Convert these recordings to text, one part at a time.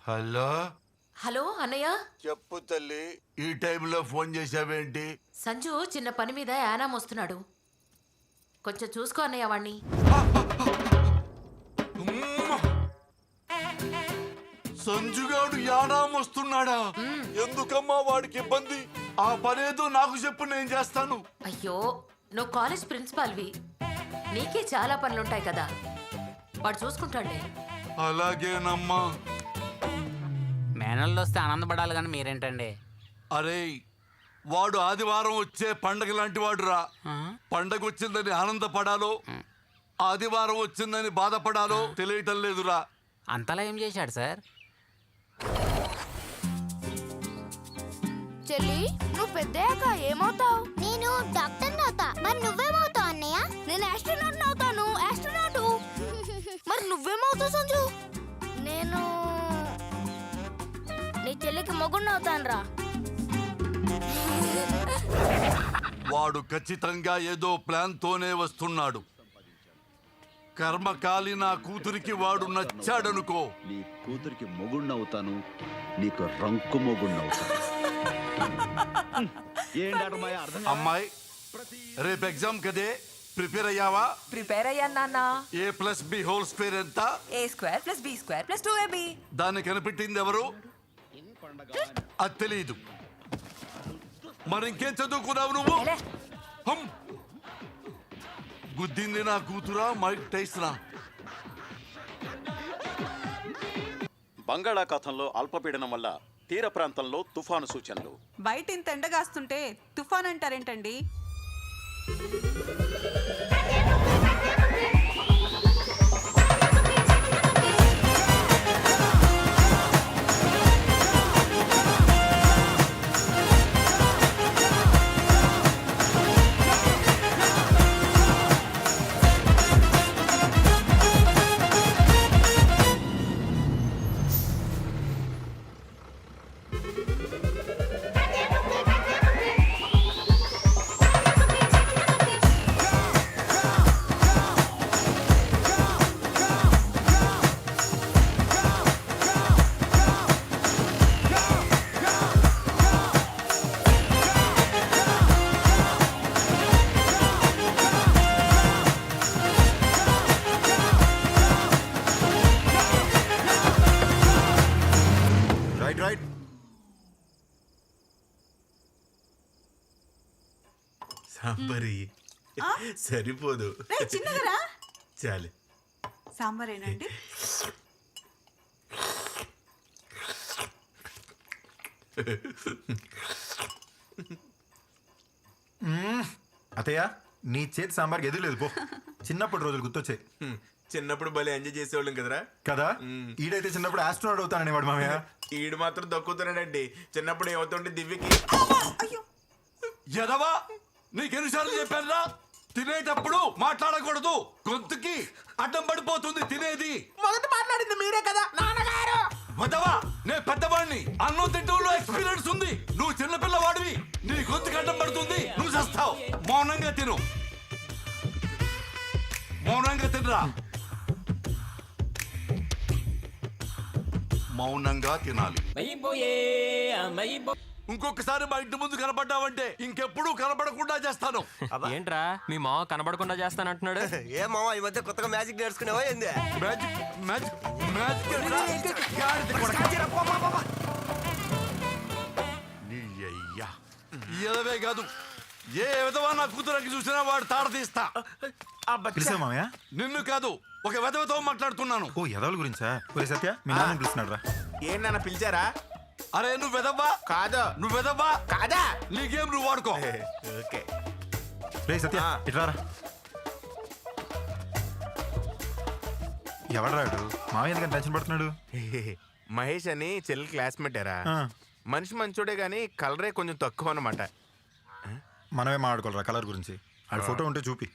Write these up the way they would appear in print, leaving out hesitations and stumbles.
Hello hello అన్నయ్య. చెప్పు తల్లి, ఈ టైంలో ఫోన్ చేసావేంటి? సంజు చిన్న పని మీద యానాం వస్తున్నాడు, కొంచెం చూసుకో అన్నయ్య వాణ్ణి. సంజుగాడు యానాం వస్తున్నాడా? ఎందుకమ్మా వాడికి ఇబ్బంది? ఆ పనేదో నాకు చెప్పు, నేను చేస్తాను. అయ్యో, నువ్వు కాలేజ్ ప్రిన్సిపాల్వి, నీకే చాలా పనులుంటాయి కదా, వాడు చూసుకుంటాడులే. అలాగేనమ్మా. మేనల్లో వస్తే ఆనందపడాలి కానీ మీరేంటండి? అరే, వాడు ఆదివారం వచ్చే పండగ లాంటి వాడురా. పండగ వచ్చిందని ఆనందపడాలో, ఆదివారం వచ్చిందని బాధపడాలో తెలియటం లేదురా. అంతలా ఏం చేశాడు సార్? చెల్లి, నువ్వు పెద్దయ్యాక ఏమవుతావు? నేను డాక్టర్ అవుతా. మరి నువ్వేమవుతావు అన్నయ్య? నేను ఆస్ట్రోనాట్ అవుతాను. ఆస్ట్రోనాట్. మరి నువ్వేమవుతావు సంజు? నేను నీ చెల్లికి మొగుడిని అవుతాను రా. వాడు ఖచ్చితంగా ఏదో ప్లాన్ తోనే వస్తున్నాడు. కర్మకాలి నా కూతురికి వాడు నచ్చాడనుకో, నీ కూతురికి మొగుడినవుతాను, నీకు రంకు మొగుడినవుతాను. అమ్మాయి రేపు ఎగ్జామ్ కదే, ప్రిపేర్ అయ్యావా? ప్రిపేర్ అయ్యాను నాన్న. a+b² ఎంత? a² + b² + 2ab. దాన్ని కనిపెట్టింది ఎవరు? అది తెలీదు. మరి ఇంకేం చదువుకున్నావు నువ్వు? ఏలే. హమ్. గుద్దింది నా కూతురా మైక్ టైసనా? బంగాళాఖాతంలో అల్పపీడనం వల్ల తీర ప్రాంతంలో తుఫాను సూచనలు. బయట ఇంత ఎండగాస్తుంటే తుఫాన్ అంటారేంటండి? రైట్. సాంబారి సరిపోదు. చిన్నగా చాలు. సాంబారేనండి. అత్తయ్య, నీ చేతి సాంబార్కి ఎదురు లేదు పో. చిన్నప్పుడు రోజులు గుర్తొచ్చాయి. చిన్నప్పుడు భలే ఎంజాయ్ చేసేవాళ్ళం కదరా. కదా, ఈడైతే చిన్నప్పుడు ఆస్ట్రోనాట్ అవుతానని వాడు మామయ్య. ఈడు మాత్రం దక్కుతున్నాడండి. చిన్నప్పుడు ఏమవుతుంటే దివ్యకి ఎదవా, నీకెన్నిసార్లు చెప్పారా? తినేటప్పుడు మాట్లాడకూడదు, గొంతుకి అడ్డం పడిపోతుంది తినేది. మొదట మాట్లాడింది మీరే కదా నాన్నగారు. వదవా, నేను పెద్దవాడిని, అన్నం తింటూలో ఎక్స్పీరియన్స్ ఉంది. నువ్వు చిన్నపిల్లవాడివి, నీ గొంతుకి అడ్డం పడుతుంది, నువ్వు చేస్తావు. మౌనంగా తిను, మౌనంగా తినరా. మౌనంగా తినాలి. ఇంకొకసారి మా ఇంటి ముందు కనపడ్డావంటే ఇంకెప్పుడు కనపడకుండా చేస్తాను. ఏంట్రా మీ మావ కనబడకుండా చేస్తానంటున్నాడు? ఏ మావ, ఈ మధ్య కొత్తగా మ్యాజిక్ నేర్చుకునేవా ఏంది? మ్యాజిక్ మ్యాజిక్ మ్యాజిక్ ఇదవే కాదు, ఏ విధవా నా కూతురికి చూసినా వాడు తాడ తీస్తా. మామయ్య, నిన్ను కాదు, ఒక విధవతో మాట్లాడుతున్నాను. ఓ ఎదవల గురించా? ఒరే సత్య, మీ నాన్న పిలుస్తున్నాడు రా. ఏంటన్నా పిలిచారా? అరే నువ్వు వెదవ్వా కాదు, నువ్వు వెదవ్వా కాదా? నీ గేమ్ నువ్వు వాడుకో. ఓకే. రే సత్య, ఇట్రారా. ఎవడు రాడు? మామయ్య ఎందుకని టెన్షన్ పడుతున్నాడు? మహేష్ అని చెల్లి క్లాస్మేట్ ఎరా. మనిషి మంచోడే గానీ కలరే కొంచెం తక్కువ అన్నమాట. మనమే మాట్లాడుకోవాలరా కలర్ గురించి. ఆడ ఫోటో ఉంటే చూపి.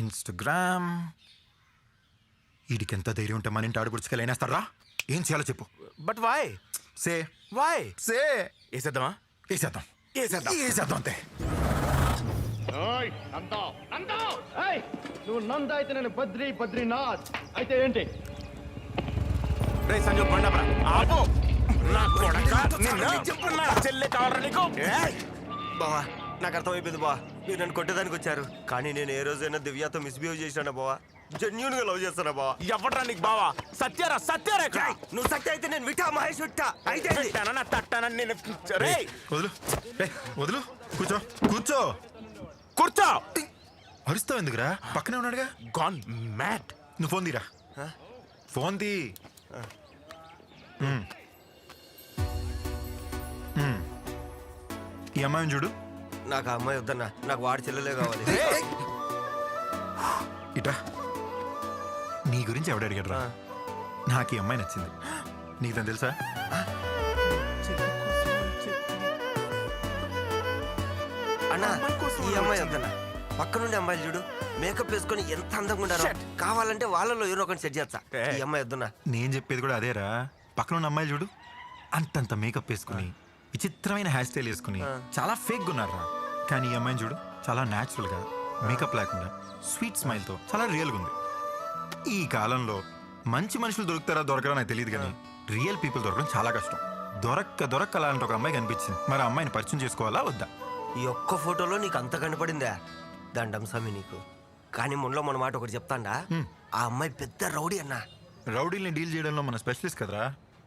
ఇన్స్టాగ్రామ్. వీడికి ఎంత ధైర్యం ఉంటే మన ఇంటి ఆడపడుచుకెళ్ళి అయినేస్తారా? ఏం చేయాలో చెప్పు. But why? Say why? Say. వేసేద్దామా? వేసేద్దాం. వేసేద్దాం. వేసేద్దాం అంతే. నువ్వు నంద అయితే నేను బద్రీనాథ్ అయితే ఏంటి? రే సంజు బండపరా ఆపో నా కొడకా నిన్ను చెప్పున్నా చెల్లె కావాలా నీకు బావా నాకు అర్థమైపోయింది బావా, మీరు నన్ను కొట్టేదానికి వచ్చారు. కానీ నేను ఏ రోజైనా దివ్యతో మిస్బిహేవ్ చేశానా బావా? జెన్యూన్ గా లవ్ చేస్తానా బావా? ఎవడ్రా నీకు బావా? సత్యారా ఇక్కడ. నువ్వు సత్య అయితే నేను విట్టా మహేష్ విట్టా అయితే ఏంది? పెట్టానా తట్టానని నేను రే వదులు వదులు కూర్చో కూర్చో. కూర్చో. అరుస్తావు ఎందుకురా? పక్కనే ఉన్నాడుగా. Gone mad. నువ్వు ఫోన్ తీరా. ఫోన్ తీ. ఈ అమ్మాయిని చూడు. నాకు ఆ అమ్మాయి వద్దన్నా, నాకు వాడి చెల్లెలే కావాలి. ఇటా నీ గురించి ఎవడు అడిగాడు రా? నాకు ఈ అమ్మాయి నచ్చింది. నీకు తను తెలుసా? అన్నా ఈ అమ్మాయి వద్దన్నా, పక్క నుండి అమ్మాయిలు చూడు మేకప్ వేసుకొని ఎంత అందంగా ఉండారో. కావాలంటే వాళ్ళలో ఎవరో ఒకరిని సెట్ చేస్తా. ఈ అమ్మాయి వద్దన్నా. నేను చెప్పేది కూడా అదేరా. పక్కన ఉన్న అమ్మాయిలు చూడు అంతంత మేకప్ వేసుకుని విచిత్రమైన హెయిర్ స్టైల్ వేసుకుని చాలా ఫేక్గా ఉన్నారా. కానీ ఈ అమ్మాయిని చూడు చాలా న్యాచురల్ గా మేకప్ లేకుండా స్వీట్ స్మైల్ తో చాలా రియల్ గా ఉంది. ఈ కాలంలో మంచి మనుషులు దొరుకుతారా దొరకరా నాకు తెలియదు, కానీ రియల్ పీపుల్ దొరకడం చాలా కష్టం. దొరక్క అలాంటి ఒక అమ్మాయి కనిపించింది. మరి ఆ అమ్మాయిని పరిచయం చేసుకోవాలా వద్దా? ఈ ఒక్క ఫోటోలో నీకు అంత కనపడిందా? దండం స్వామి నీకు. కానీ మొన్న మన మాట ఒకటి చెప్తాండా, ఆ అమ్మాయి పెద్ద రౌడీ అన్నా. రౌడీల్ని డీల్ చేయడంలో మన స్పెషలిస్ట్ కదరా.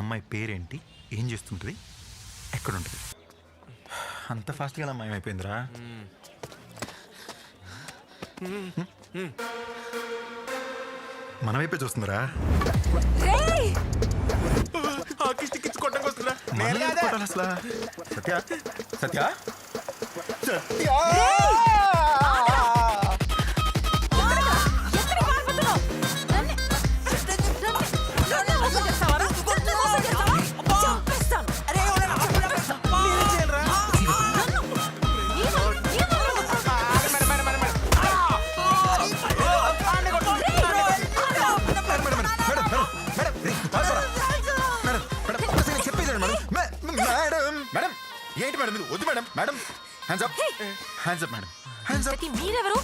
అమ్మాయి పేరేంటి, ఏం చేస్తుంటుంది, ఎక్కడుంటుంది? అంత ఫాస్ట్గా అలా మాయమైపోయిందిరా. మన వైపే చూస్తుందిరా. కొట్టకు వస్తున్నా మన వైపు కొట్టాలి అసలు. సత్య సత్య సత్య మేడం ఏంటి మేడం మీరు? వద్దు madam. Madam hands up madam. Hands up. మీరెవరు?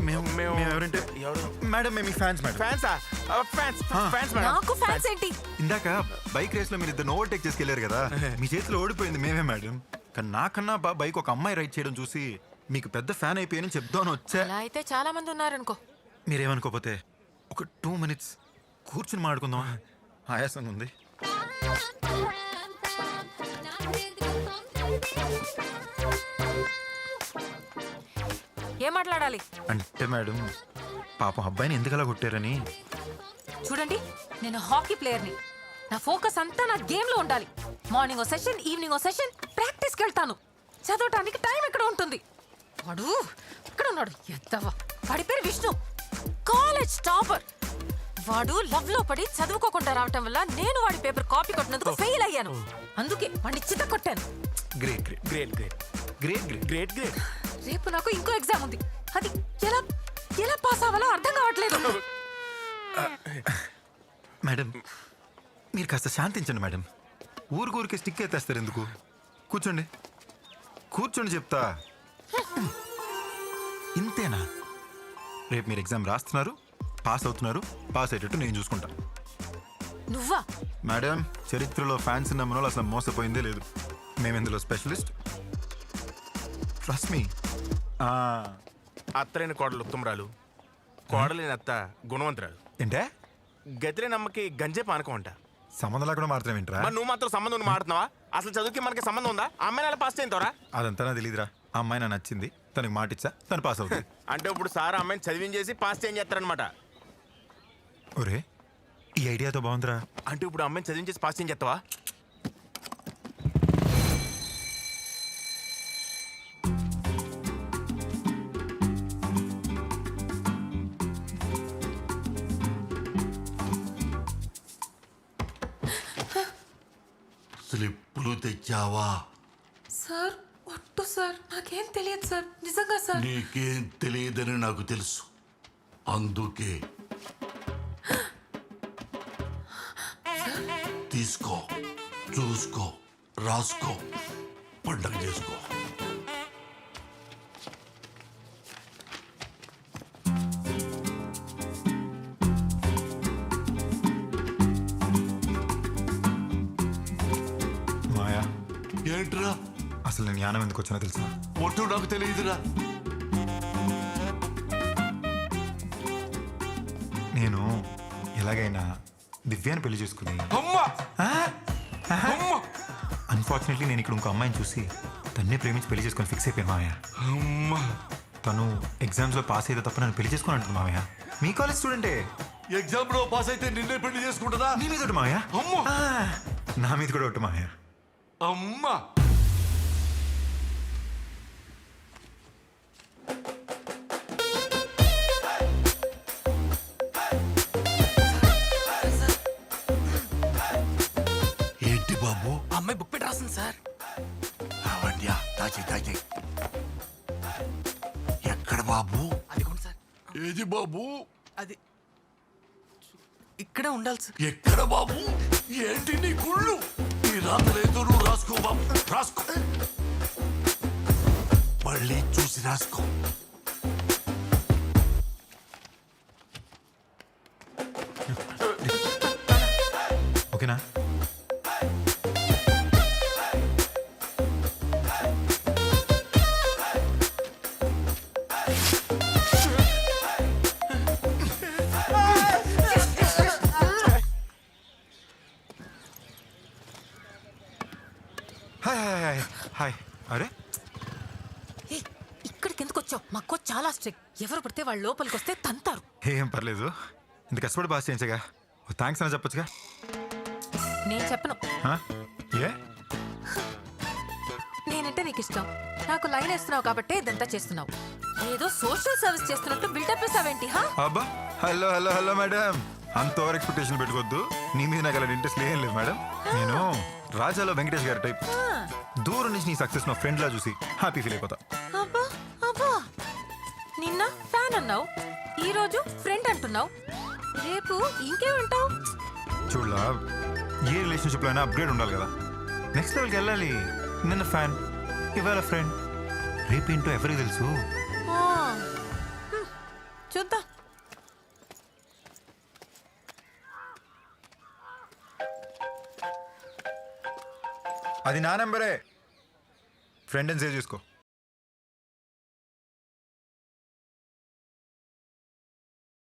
మేము ఎవరంటే మేడం మేము మీ ఫ్యాన్స్ మేడం. ఫ్యాన్సా? Fans madam. నాకు ఫ్యాన్స్ ఏంటి? ఇందాక బైక్ రేస్ లో మీరు ఇద్దరు ఓవర్టేక్ చేసుకెళ్లారు కదా, మీ చేతిలో ఓడిపోయింది మేమే మేడం. కానీ నాకన్నా బైక్ ఒక అమ్మాయి రైడ్ చేయడం చూసి మీకు పెద్ద ఫ్యాన్ అయిపోయానని చెప్దామని వచ్చా. అలా అయితే చాలా మంది ఉన్నారనుకో. మీరేమనుకోపోతే ఒక 2 minutes కూర్చుని మాట్లాడుకుందామా? ఆయాసంగా ఉంది. ఏం మాట్లాడాలి? అంటే మేడం పాపం అబ్బాయిని ఎందుకలా కొట్టారని. చూడండి, నేను హాకీ ప్లేయర్ని. నా ఫోకస్ అంతా నా గేమ్ లో ఉండాలి. మార్నింగ్ ఓ సెషన్, ఈవినింగ్ ఓ సెషన్, ప్రాక్టీస్కి వెళ్తాను. చదవటానికి టైం ఎక్కడ ఉంటుంది? వాడు ఇక్కడ ఉన్నాడు. ఎద్దవా, వాడి పేరు విష్ణు, కాలేజ్ టాపర్. వాడు లవ్ లో పడి చదువుకోకుండా రావటం వల్ల నేను వాడి పేపర్ కాపీ కొట్టినందుకు ఫెయిల్ అయ్యాను. అందుకే వాడిని చిత్త కొట్టాను. Great great great great great great great great. రేపు నాకు ఇంకో ఎగ్జామ్ ఉంది. అది ఎలా ఎలా పాస్ అవ్వాలో అర్థం కావట్లేదు. మేడం మీరు కాస్త శాంతించండి మేడం. ఊరికి స్టిక్ ఎత్తేస్తారు ఎందుకు? కూర్చోండి కూర్చోండి చెప్తా. ఇంతేనా? రేపు మీరు ఎగ్జామ్ రాస్తున్నారు, పాస్ అవుతున్నారు. పాస్ అయ్యేటట్టు నేను చూసుకుంటాను. నువ్వా? మేడం చరిత్రలో ఫ్యాన్స్ ఉన్న మనోళ్ళు అసలు మోసపోయిందే లేదు. మేము ఇందులో స్పెషలిస్ట్. Trust me. అత్తలేని కోడలు ఉత్తమరాలు, కోడలేని అత్త గుణవంతురాలు. ఏంటే గతిలే నమ్మకి గంజే పానకం అంట. సంబంధం లేకుండా మాత్రం ఏంట్రా? మరి నువ్వు మాత్రం సంబంధం ఉండి మాడుతున్నావా? అసలు చదువుకి మనకి సంబంధం ఉందా? అమ్మాయి నెల పాస్ చేయంతోరా? అదంతా నాకు తెలియదురా. ఆ అమ్మాయి నాకు నచ్చింది, తనకి మాట ఇచ్చా, తను పాస్ అవుతుంది. అంటే ఇప్పుడు సార్ అమ్మాయిని చదివించేసి పాస్ చేంజ్ చేస్తారనమాట. ఒరే ఈ ఐడియాతో బాగుందిరా. అంటే ఇప్పుడు అమ్మాయిని చదివించేసి పాస్ చేంజ్ చేస్తావా? స్లిప్పులు తెచ్చావా? సార్ ఒట్టు సార్, నాకేం తెలియదు సార్. నిజంగా సార్. నీకేం తెలియదని నాకు తెలుసు, అందుకే తీసుకో, చూసుకో, రాసుకో, పండగ చేసుకో. ఏంట్రా అసలు నేను జ్ఞానం ఎందుకు వచ్చినా తెలుసా? ఒట్టు నాకు తెలియదురా. నేను ఎలాగైనా దివ్యాన్ని పెళ్లి చేసుకుని అమ్మా అమ్మా అన్ఫార్చునేట్లీ నేను ఇక్కడ ఇంకో అమ్మాయిని చూసి తన్నే ప్రేమించి పెళ్లి చేసుకొని ఫిక్స్ అయిపోయాను మామయ్య. అమ్మా తను ఎగ్జామ్స్లో పాస్ అయితే తప్ప నన్ను పెళ్లి చేసుకుని అంటుంది మామయ్య. మీ కాలేజ్ స్టూడెంటే. ఎగ్జామ్ లో పాస్ అయితే నిన్నే పెళ్లి చేసుకుంటుందా? నీ మీద ఒకటి మామయ్య. అమ్మా నా మీద కూడా ఒకటి మామయ్య. అమ్మా ఏంటి బాబు? అమ్మాయి బుక్ పెట్టి రాస్తుంది సార్. లావణ్య తాచి ఎక్కడ బాబు? అదిగోండి సార్. ఏది బాబు? అది ఇక్కడే ఉండాలి సార్. ఎక్కడ బాబు? ఏంటి నీ గుళ్ళు? నీ రాతలేదో నువ్వు రాసుకో బాబు, రాసుకో. మళ్ళీ చూసి రాసుకో. ఓకేనా? Hi hi hi hi. అరే ఏ, ఇక్కడికి ఎందుకు వచ్చావు? మా కోచ్ చాలా స్ట్రిక్ట్. ఎవరు పడితే వాళ్ళు లోపలికి వస్తే తంతారు. ఏం పర్లేదు, ఇంత కష్టపడి పాస్ చేయించగా థ్యాంక్స్ అని చెప్పొచ్చుగా. నేను చెప్పను. హా? ఏ నేనంటే నీకు ఇష్టం. నాకు లైన్ వేస్తున్నావు కాబట్టి ఇదంతా చేస్తున్నావు. ఏదో సోషల్ సర్వీస్ చేస్తున్నట్టు బిల్డప్ వేసావేంటి? హా? అబ్బా, హలో హలో హలో మేడం, అంత ఓవర్ ఎక్స్పెక్టేషన్ పెట్టుకోవద్దు. నీ మీద నాకు అలాంటి ఇంట్రెస్ట్ ఏం లేదు మేడం. నేను రాజాలో వెంకటేష్ గారి టైప్. దూరం నుంచి నీ సక్సెస్ నా ఫ్రెండ్ లా చూసి హ్యాపీ ఫీల్ అయిపోతా. అబ్బా అబ్బా, నిన్న ఫ్యాన్ అన్నావు, ఈ రోజు ఫ్రెండ్ అంటున్నావు, రేపు ఇంకేమంటావు? చూడలా, ఏ రిలేషన్షిప్ లో అయినా అప్గ్రేడ్ ఉండాలి కదా. నెక్స్ట్ లెవెల్కి వెళ్ళాలి. నిన్న ఫ్యాన్, ఇవాళ ఫ్రెండ్, రేపు ఏంటో ఎవరికి తెలుసు. ఆ, చూద్దాం. అది నా నెంబరే. ఫ్రెండ్ అని సేవ్ చేసుకో.